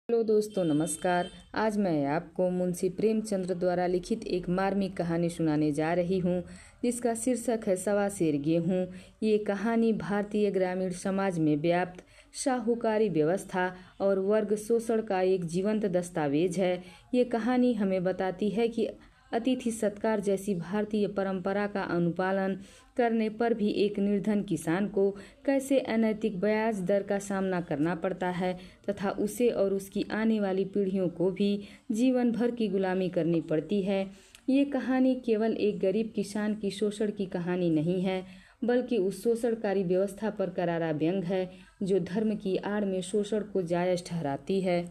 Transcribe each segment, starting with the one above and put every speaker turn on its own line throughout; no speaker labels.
Hello दोस्तों, नमस्कार। आज मैं आपको मुंशी प्रेमचंद्र द्वारा लिखित एक मार्मिक कहानी सुनाने जा रही हूँ, जिसका शीर्षक है सवा सेर गेहूँ। ये कहानी भारतीय ग्रामीण समाज में व्याप्त साहूकारी व्यवस्था और वर्ग शोषण का एक जीवंत दस्तावेज है। ये कहानी हमें बताती है कि अतिथि सत्कार जैसी भारतीय परंपरा का अनुपालन करने पर भी एक निर्धन किसान को कैसे अनैतिक ब्याज दर का सामना करना पड़ता है तथा उसे और उसकी आने वाली पीढ़ियों को भी जीवन भर की गुलामी करनी पड़ती है। ये कहानी केवल एक गरीब किसान की शोषण की कहानी नहीं है, बल्कि उस शोषणकारी व्यवस्था पर करारा व्यंग है जो धर्म की आड़ में शोषण को जायज ठहराती है।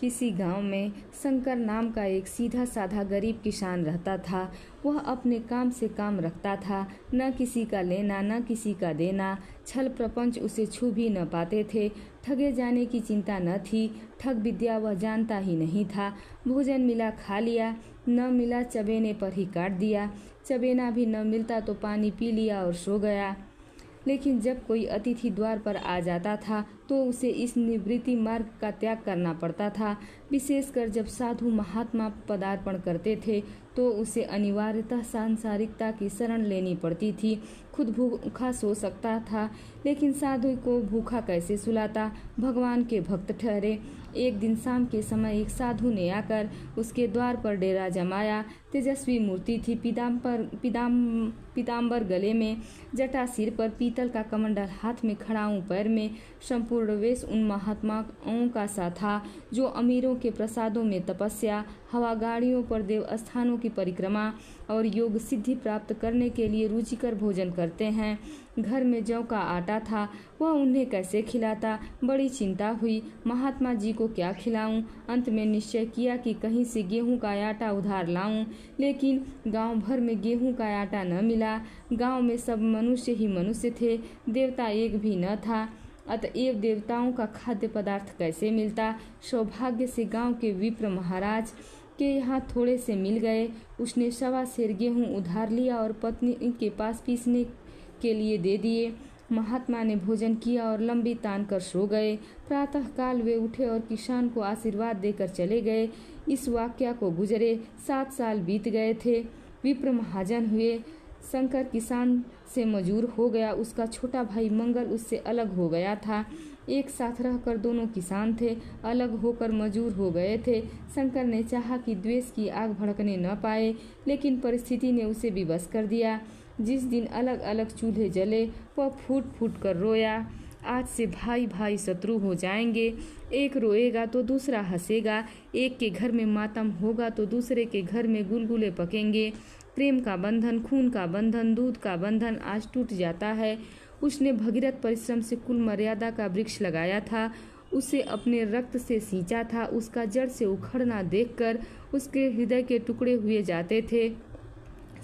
किसी गांव में शंकर नाम का एक सीधा साधा गरीब किसान रहता था। वह अपने काम से काम रखता था, न किसी का लेना न किसी का देना। छल प्रपंच उसे छू भी न पाते थे। ठगे जाने की चिंता न थी। ठग विद्या वह जानता ही नहीं था। भोजन मिला खा लिया, न मिला चबेने पर ही काट दिया। चबेना भी न मिलता तो पानी पी लिया और सो गया। लेकिन जब कोई अतिथि द्वार पर आ जाता था तो उसे इस निवृत्ति मार्ग का त्याग करना पड़ता था। विशेषकर जब साधु महात्मा पदार्पण करते थे तो उसे अनिवार्यतः सांसारिकता की शरण लेनी पड़ती थी। खुद भूखा सो सकता था, लेकिन साधु को भूखा कैसे सुलाता। भगवान के भक्त ठहरे। एक दिन शाम के समय एक साधु ने आकर उसके द्वार पर डेरा जमाया। तेजस्वी मूर्ति थी, पीताम्बर गले में, जटा सिर पर, पीतल का कमंडल हाथ में, खड़ाऊं पैर में। संपूर्ण वेश उन महात्माओं का सा था जो अमीरों के प्रसादों में तपस्या, हवा गाड़ियों पर देव स्थानों की परिक्रमा और योग सिद्धि प्राप्त करने के लिए रुचिकर भोजन करते हैं। घर में जौ का आटा था, वह उन्हें कैसे खिलाता। बड़ी चिंता हुई, महात्मा जी को क्या खिलाऊं। अंत में निश्चय किया कि कहीं से गेहूं का आटा उधार लाऊं, लेकिन गांव भर में गेहूं का आटा न मिला। गांव में सब मनुष्य ही मनुष्य थे, देवता एक भी न था। अतएव देवताओं का खाद्य पदार्थ कैसे मिलता। सौभाग्य से गांव के विप्र महाराज के यहाँ थोड़े से मिल गए। उसने सवा सेर गेहूं उधार लिया और पत्नी के पास पीसने के लिए दे दिए। महात्मा ने भोजन किया और लंबी तान कर सो गए। प्रातः काल वे उठे और किसान को आशीर्वाद देकर चले गए। इस वाक्या को गुजरे 7 साल बीत गए थे। विप्र महाजन हुए। शंकर किसान से मजूर हो गया। उसका छोटा भाई मंगल उससे अलग हो गया था। एक साथ रहकर दोनों किसान थे, अलग होकर मजूर हो गए थे। शंकर ने चाहा कि द्वेष की आग भड़कने न पाए, लेकिन परिस्थिति ने उसे विवश कर दिया। जिस दिन अलग अलग चूल्हे जले, वह फूट फूट कर रोया। आज से भाई भाई शत्रु हो जाएंगे। एक रोएगा तो दूसरा हंसेगा। एक के घर में मातम होगा तो दूसरे के घर में गुलगुले पकेंगे। प्रेम का बंधन, खून का बंधन, दूध का बंधन आज टूट जाता है। उसने भगीरथ परिश्रम से कुल मर्यादा का वृक्ष लगाया था, उसे अपने रक्त से सींचा था। उसका जड़ से उखड़ना देखकर उसके हृदय के टुकड़े हुए जाते थे।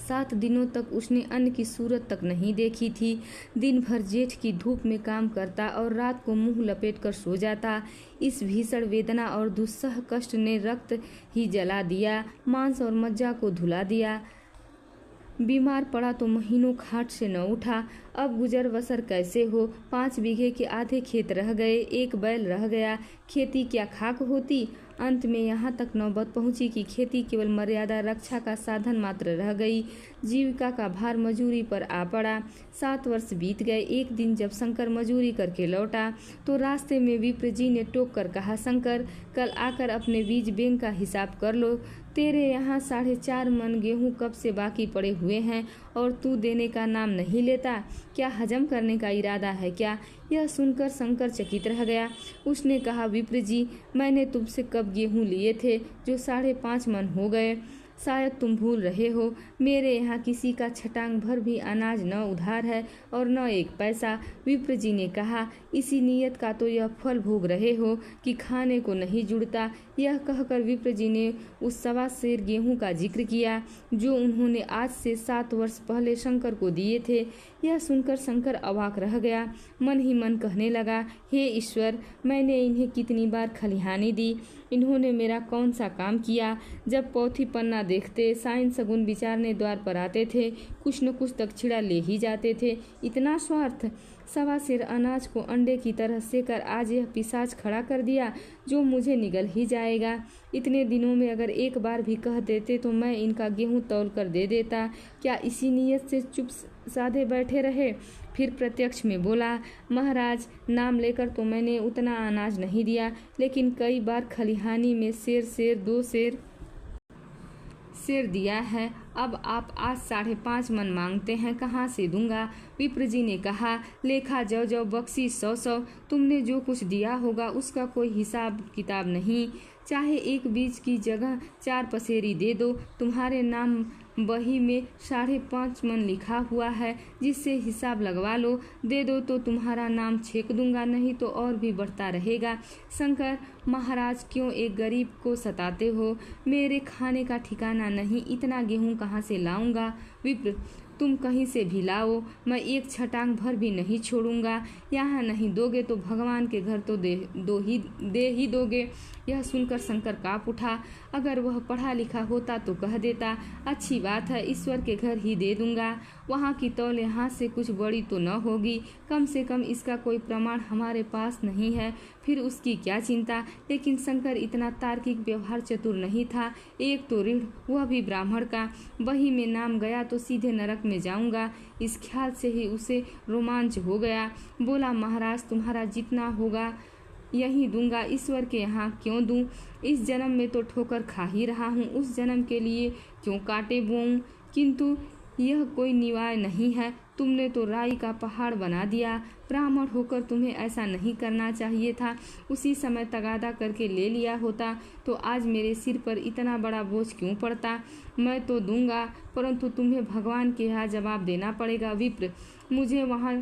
7 दिनों तक उसने अन्न की सूरत तक नहीं देखी थी। दिन भर जेठ की धूप में काम करता और रात को मुंह लपेट कर सो जाता। इस भीषण वेदना और दुस्सह कष्ट ने रक्त ही जला दिया, मांस और मज्जा को धुला दिया। बीमार पड़ा तो महीनों खाट से न उठा। अब गुजर बसर कैसे हो। 5 बीघे के आधे खेत रह गए, एक बैल रह गया। खेती क्या खाक होती। अंत में यहाँ तक नौबत पहुँची कि खेती केवल मर्यादा रक्षा का साधन मात्र रह गई। जीविका का भार मजूरी पर आ पड़ा। 7 वर्ष बीत गए। एक दिन जब शंकर मजूरी करके लौटा तो रास्ते में विप्र जी ने टोक कर कहा, शंकर, कल आकर अपने बीज बैंक का हिसाब कर लो। तेरे यहाँ 4.5 मन गेहूँ कब से बाकी पड़े हुए हैं और तू देने का नाम नहीं लेता। क्या हजम करने का इरादा है क्या। यह सुनकर शंकर चकित रह गया। उसने कहा, विप्र जी, मैंने तुमसे कब गेहूँ लिए थे जो 5.5 मन हो गए। शायद तुम भूल रहे हो, मेरे यहाँ किसी का छटांग भर भी अनाज न उधार है और न 1 पैसा। विप्र जी ने कहा, इसी नियत का तो यह फल भोग रहे हो कि खाने को नहीं जुड़ता। यह कहकर विप्र जी ने उस सवा सेर गेहूं का जिक्र किया जो उन्होंने आज से 7 वर्ष पहले शंकर को दिए थे। यह सुनकर शंकर अवाक रह गया। मन ही मन कहने लगा, हे ईश्वर, मैंने इन्हें कितनी बार खलिहानी दी, इन्होंने मेरा कौन सा काम किया। जब पौथी पन्ना देखते, साइन सगुन विचारने द्वार पर आते थे, कुछ न कुछ दक्षिणा ले ही जाते थे। इतना स्वार्थ! 1.25 सेर अनाज को अंडे की तरह सेकर आज यह पिशाच खड़ा कर दिया जो मुझे निगल ही जाएगा। इतने दिनों में अगर एक बार भी कह देते तो मैं इनका गेहूं तौल कर दे देता। क्या इसी नीयत से चुप साधे बैठे रहे? फिर प्रत्यक्ष में बोला, महाराज, नाम लेकर तो मैंने उतना अनाज नहीं दिया, लेकिन कई बार खलिहानी में सेर 2 सेर दिया है। अब आप आज 5.5 मन मांगते हैं, कहाँ से दूंगा? विप्र जी ने कहा, लेखा जो बख्शी 100 तुमने जो कुछ दिया होगा उसका कोई हिसाब किताब नहीं। चाहे एक बीज की जगह 4 पसेरी दे दो। तुम्हारे नाम बही में 5.5 मन लिखा हुआ है, जिससे हिसाब लगवा लो। दे दो तो तुम्हारा नाम छेक दूंगा, नहीं तो और भी बढ़ता रहेगा। शंकर महाराज, क्यों एक गरीब को सताते हो? मेरे खाने का ठिकाना नहीं, इतना गेहूं कहाँ से लाऊंगा? विप्र, तुम कहीं से भी लाओ, मैं एक छटांग भर भी नहीं छोड़ूंगा। यहाँ नहीं दोगे तो भगवान के घर तो दे ही दोगे। यह सुनकर शंकर काँप उठा। अगर वह पढ़ा लिखा होता तो कह देता, अच्छी बात है, ईश्वर के घर ही दे दूंगा। वहाँ की तौल यहाँ से कुछ बड़ी तो न होगी, कम से कम इसका कोई प्रमाण हमारे पास नहीं है, फिर उसकी क्या चिंता। लेकिन शंकर इतना तार्किक व्यवहार चतुर नहीं था। एक तो ऋण, वह भी ब्राह्मण का। बही में नाम गया तो सीधे नरक में जाऊंगा, इस ख्याल से ही उसे रोमांच हो गया। बोला, महाराज, तुम्हारा जितना होगा यही दूंगा, ईश्वर के यहाँ क्यों दूं? इस जन्म में तो ठोकर खा ही रहा हूँ, उस जन्म के लिए क्यों कांटे बोऊं? किंतु यह कोई निवाय नहीं है। तुमने तो राई का पहाड़ बना दिया। ब्राह्मण होकर तुम्हें ऐसा नहीं करना चाहिए था। उसी समय तगादा करके ले लिया होता तो आज मेरे सिर पर इतना बड़ा बोझ क्यों पड़ता? मैं तो दूंगा, परंतु तुम्हें भगवान के यहाँ जवाब देना पड़ेगा। विप्र, मुझे वहाँ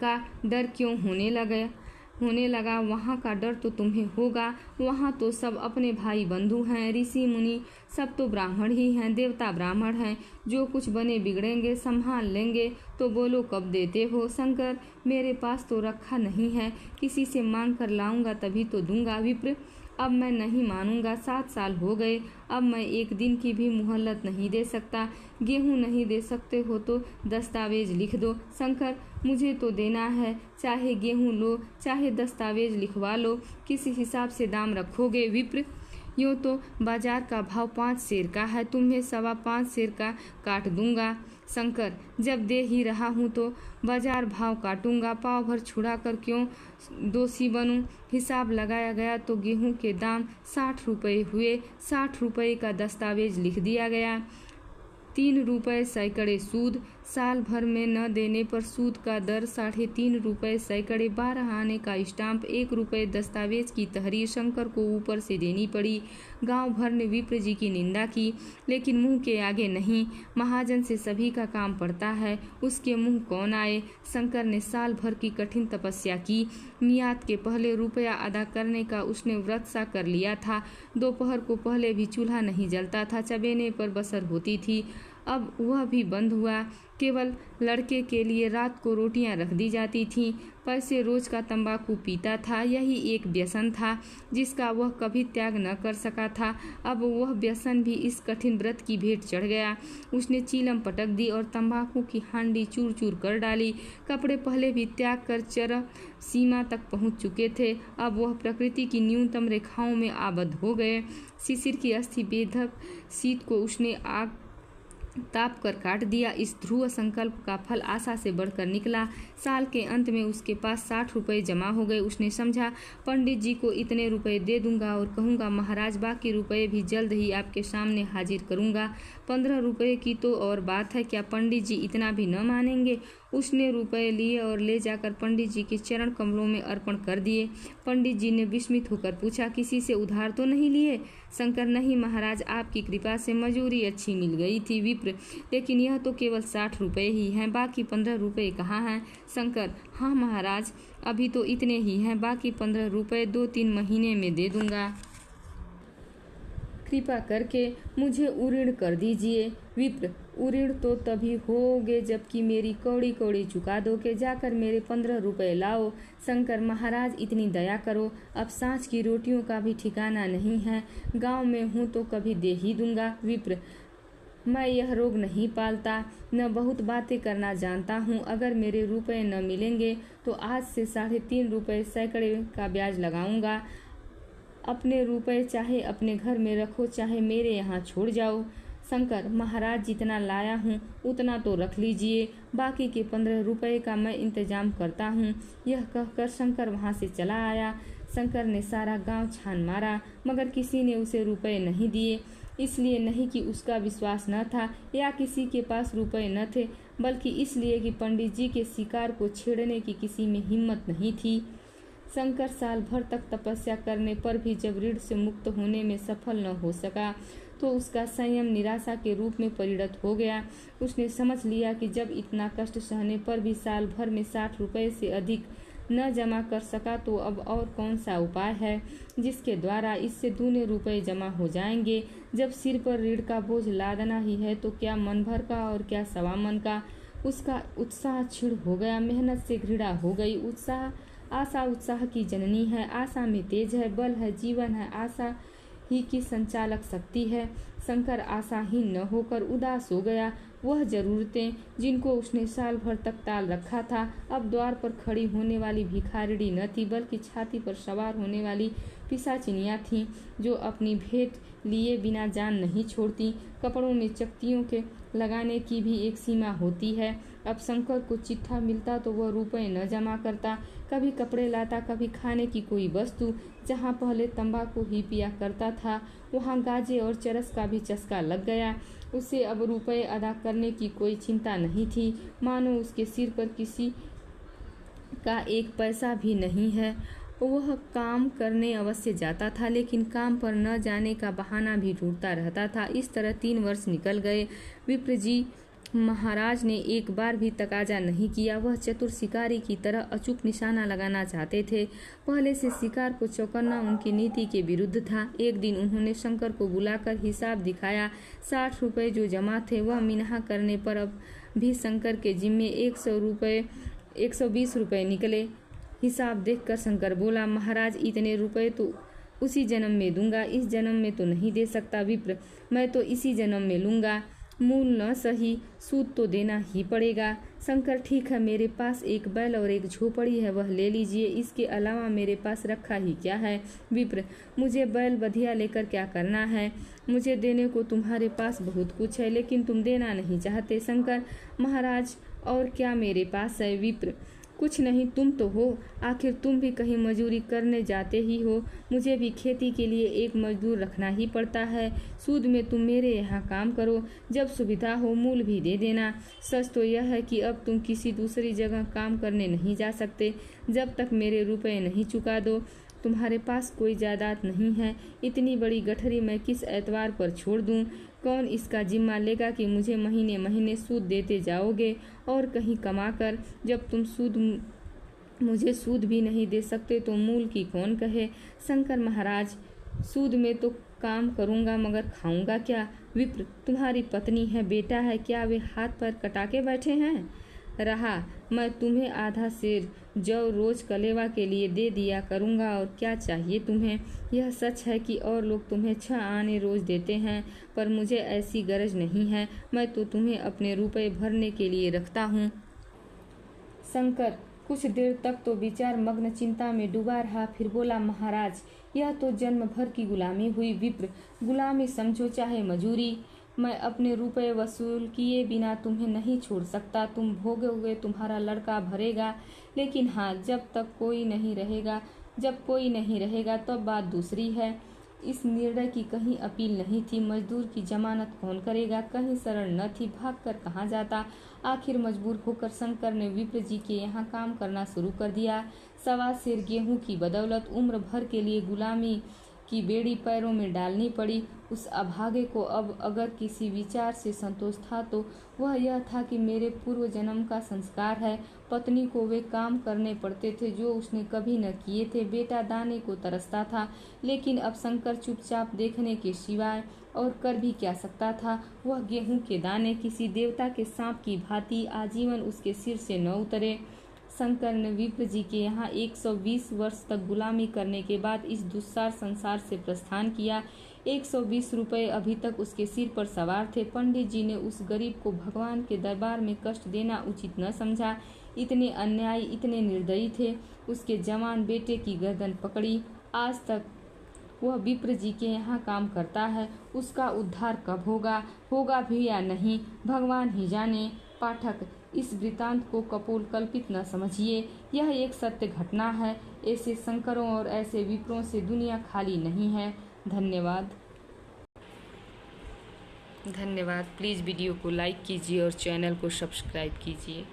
का डर क्यों होने लगा? वहाँ का डर तो तुम्हें होगा। वहाँ तो सब अपने भाई बंधु हैं, ऋषि मुनि सब तो ब्राह्मण ही हैं, देवता ब्राह्मण हैं। जो कुछ बने बिगड़ेंगे संभाल लेंगे। तो बोलो, कब देते हो? शंकर, मेरे पास तो रखा नहीं है, किसी से मांग कर लाऊंगा तभी तो दूंगा। विप्र, अब मैं नहीं मानूंगा, 7 साल हो गए, अब मैं एक दिन की भी मोहलत नहीं दे सकता। गेहूं नहीं दे सकते हो तो दस्तावेज लिख दो। शंकर, मुझे तो देना है, चाहे गेहूं लो चाहे दस्तावेज लिखवा लो। किस हिसाब से दाम रखोगे? विप्र, यूँ तो बाजार का भाव 5 सेर का है, तुम्हें 5.25 सेर का काट दूंगा। शंकर, जब दे ही रहा हूँ तो बाजार भाव काटूंगा, पाव भर छुड़ा कर क्यों दोषी बनूं? हिसाब लगाया गया तो गेहूं के दाम 60 रुपये हुए। 60 रुपये का दस्तावेज लिख दिया गया। 3 रुपये सैकड़े सूद। साल भर में न देने पर सूद का दर 3.5 रुपये सैकड़े। 12 आने का स्टाम्प, 1 रुपये दस्तावेज की तहरीर शंकर को ऊपर से देनी पड़ी। गांव भर ने विप्र जी की निंदा की, लेकिन मुंह के आगे नहीं। महाजन से सभी का काम पड़ता है, उसके मुंह कौन आए? शंकर ने साल भर की कठिन तपस्या की। मियाद के पहले रुपया अदा करने का उसने व्रत सा कर लिया था। दोपहर को पहले भी चूल्हा नहीं जलता था, चबेने पर बसर होती थी, अब वह भी बंद हुआ। केवल लड़के के लिए रात को रोटियां रख दी जाती थीं। पैसे रोज का तंबाकू पीता था, यही एक व्यसन था जिसका वह कभी त्याग न कर सका था। अब वह व्यसन भी इस कठिन व्रत की भेंट चढ़ गया। उसने चीलम पटक दी और तंबाकू की हांडी चूर चूर कर डाली। कपड़े पहले भी त्याग कर चरम सीमा तक पहुंच चुके थे, अब वह प्रकृति की न्यूनतम रेखाओं में आबद्ध हो गए। शिशिर की अस्थि बेधक शीत को उसने आग ताप कर काट दिया। इस ध्रुव संकल्प का फल आशा से बढ़कर निकला। साल के अंत में उसके पास 60 रुपये जमा हो गए। उसने समझा, पंडित जी को इतने रुपए दे दूंगा और कहूंगा, महाराज, बाकी रुपए भी जल्द ही आपके सामने हाजिर करूंगा। 15 रुपये की तो और बात है, क्या पंडित जी इतना भी न मानेंगे? उसने रुपए लिए और ले जाकर पंडित जी के चरण कमलों में अर्पण कर दिए। पंडित जी ने विस्मित होकर पूछा, किसी से उधार तो नहीं लिए? शंकर, नहीं महाराज, आपकी कृपा से मजूरी अच्छी मिल गई थी। विप्र, लेकिन यह तो केवल 60 रुपये ही हैं, बाकी 15 रुपये कहाँ हैं? शंकर, हाँ महाराज, अभी तो इतने ही हैं, बाकी 15 रुपये 2-3 महीने में दे दूंगा। कृपा करके मुझे उऋण कर दीजिए। विप्र, उऋण तो तभी होगे जबकि मेरी कौड़ी कौड़ी चुका दोगे। जाकर मेरे 15 रुपये लाओ। शंकर, महाराज, इतनी दया करो, अब सांझ की रोटियों का भी ठिकाना नहीं है। गांव में हूँ तो कभी दे ही दूंगा। विप्र, मैं यह रोग नहीं पालता, न बहुत बातें करना जानता हूँ। अगर मेरे रुपए न मिलेंगे तो आज से 3.5 रुपये सैकड़े का ब्याज लगाऊंगा। अपने रुपए चाहे अपने घर में रखो, चाहे मेरे यहाँ छोड़ जाओ। शंकर, महाराज जितना लाया हूँ उतना तो रख लीजिए, बाकी के 15 रुपये का मैं इंतजाम करता हूँ। यह कहकर शंकर वहाँ से चला आया। शंकर ने सारा गांव छान मारा, मगर किसी ने उसे रुपए नहीं दिए। इसलिए नहीं कि उसका विश्वास न था या किसी के पास रुपए न थे, बल्कि इसलिए कि पंडित जी के शिकार को छेड़ने की किसी में हिम्मत नहीं थी। शंकर साल भर तक तपस्या करने पर भी जब ऋण से मुक्त होने में सफल न हो सका तो उसका संयम निराशा के रूप में परिणत हो गया। उसने समझ लिया कि जब इतना कष्ट सहने पर भी साल भर में 60 रुपये से अधिक न जमा कर सका तो अब और कौन सा उपाय है जिसके द्वारा इससे दूने रुपए जमा हो जाएंगे। जब सिर पर ऋण का बोझ लादना ही है तो क्या मन भर का और क्या सवा मन का। उसका उत्साह क्षीण हो गया, मेहनत से घृणा हो गई। आशा उत्साह की जननी है, आशा में तेज है, बल है, जीवन है, आशा ही की संचालक शक्ति है। शंकर आशाहीन न होकर उदास हो गया। वह जरूरतें जिनको उसने साल भर तक टाल रखा था अब द्वार पर खड़ी होने वाली भिखारिणी न थी, बल्कि छाती पर सवार होने वाली पिशाचिनियाँ थीं जो अपनी भेंट लिए बिना जान नहीं छोड़ती। कपड़ों में चकतियों के लगाने की भी एक सीमा होती है। अब शंकर को चिट्ठा मिलता तो वह रुपए न जमा करता, कभी कपड़े लाता, कभी खाने की कोई वस्तु। जहाँ पहले तंबाकू ही पिया करता था वहाँ गांजे और चरस का भी चस्का लग गया। उसे अब रुपए अदा करने की कोई चिंता नहीं थी, मानो उसके सिर पर किसी का एक पैसा भी नहीं है। वह काम करने अवश्य जाता था, लेकिन काम पर न जाने का बहाना भी ढूंढता रहता था। इस तरह 3 वर्ष निकल गए। विप्र जी महाराज ने एक बार भी तकाजा नहीं किया। वह चतुर शिकारी की तरह अचूक निशाना लगाना चाहते थे। पहले से शिकार को चौंकाना उनकी नीति के विरुद्ध था। एक दिन उन्होंने शंकर को बुलाकर हिसाब दिखाया। 60 रुपये जो जमा थे वह मिन्हा करने पर अब भी शंकर के जिम्मे 120 रुपये निकले। हिसाब देखकर शंकर बोला, महाराज इतने रुपए तो उसी जन्म में दूंगा, इस जन्म में तो नहीं दे सकता। विप्र, मैं तो इसी जन्म में लूंगा, मूल न सही सूद तो देना ही पड़ेगा। शंकर, ठीक है, मेरे पास एक बैल और एक झोपड़ी है, वह ले लीजिए, इसके अलावा मेरे पास रखा ही क्या है। विप्र, मुझे बैल बधिया लेकर क्या करना है, मुझे देने को तुम्हारे पास बहुत कुछ है, लेकिन तुम देना नहीं चाहते। शंकर, महाराज और क्या मेरे पास है। विप्र, कुछ नहीं, तुम तो हो, आखिर तुम भी कहीं मजूरी करने जाते ही हो। मुझे भी खेती के लिए एक मजदूर रखना ही पड़ता है। सूद में तुम मेरे यहाँ काम करो, जब सुविधा हो मूल भी दे देना। सच तो यह है कि अब तुम किसी दूसरी जगह काम करने नहीं जा सकते जब तक मेरे रुपए नहीं चुका दो। तुम्हारे पास कोई जायदाद नहीं है, इतनी बड़ी गठरी मैं किस एतवार पर छोड़ दूं। कौन इसका जिम्मा लेगा कि मुझे महीने महीने सूद देते जाओगे, और कहीं कमाकर जब तुम मुझे सूद भी नहीं दे सकते तो मूल की कौन कहे। शंकर, महाराज सूद में तो काम करूंगा, मगर खाऊंगा क्या। विप्र, तुम्हारी पत्नी है, बेटा है, क्या वे हाथ पैर कटा के बैठे हैं। रहा, मैं तुम्हें आधा सेर जौ रोज कलेवा के लिए दे दिया करूँगा, और क्या चाहिए तुम्हें। यह सच है कि और लोग तुम्हें 6 आने रोज देते हैं, पर मुझे ऐसी गरज नहीं है। मैं तो तुम्हें अपने रुपए भरने के लिए रखता हूँ। शंकर कुछ देर तक तो विचार मग्न चिंता में डूबा रहा, फिर बोला, महाराज यह तो जन्म भर की गुलामी हुई। विप्र, गुलामी समझो चाहे मजूरी, मैं अपने रुपए वसूल किए बिना तुम्हें नहीं छोड़ सकता। तुम भोगोगे, तुम्हारा लड़का भरेगा, लेकिन हाँ, जब कोई नहीं रहेगा तब बात दूसरी है। इस निर्णय की कहीं अपील नहीं थी। मजदूर की जमानत कौन करेगा, कहीं शरण न थी, भागकर कहाँ जाता। आखिर मजबूर होकर शंकर ने विप्र जी के यहाँ काम करना शुरू कर दिया। 1.25 सेर गेहूं की बदौलत उम्र भर के लिए गुलामी की बेड़ी पैरों में डालनी पड़ी। उस अभागे को अब अगर किसी विचार से संतोष था तो वह यह था कि मेरे पूर्व जन्म का संस्कार है। पत्नी को वे काम करने पड़ते थे जो उसने कभी न किए थे। बेटा दाने को तरसता था, लेकिन अब शंकर चुपचाप देखने के सिवाय और कर भी क्या सकता था। वह गेहूं के दाने किसी देवता के सांप की भांति आजीवन उसके सिर से न उतरे। शंकर ने विप्र जी के यहाँ 120 वर्ष तक गुलामी करने के बाद इस दुस्सार संसार से प्रस्थान किया। 120 रुपये अभी तक उसके सिर पर सवार थे। पंडित जी ने उस गरीब को भगवान के दरबार में कष्ट देना उचित न समझा। इतने अन्यायी, इतने निर्दयी थे। उसके जवान बेटे की गर्दन पकड़ी। आज तक वह विप्र जी के यहाँ काम करता है। उसका उद्धार कब होगा, होगा भी या नहीं, भगवान ही जाने। पाठक, इस वृतांत को कपोल कल्पित न समझिए, यह एक सत्य घटना है। ऐसे शंकरों और ऐसे विप्रों से दुनिया खाली नहीं है। धन्यवाद। प्लीज़ वीडियो को लाइक कीजिए और चैनल को सब्सक्राइब कीजिए।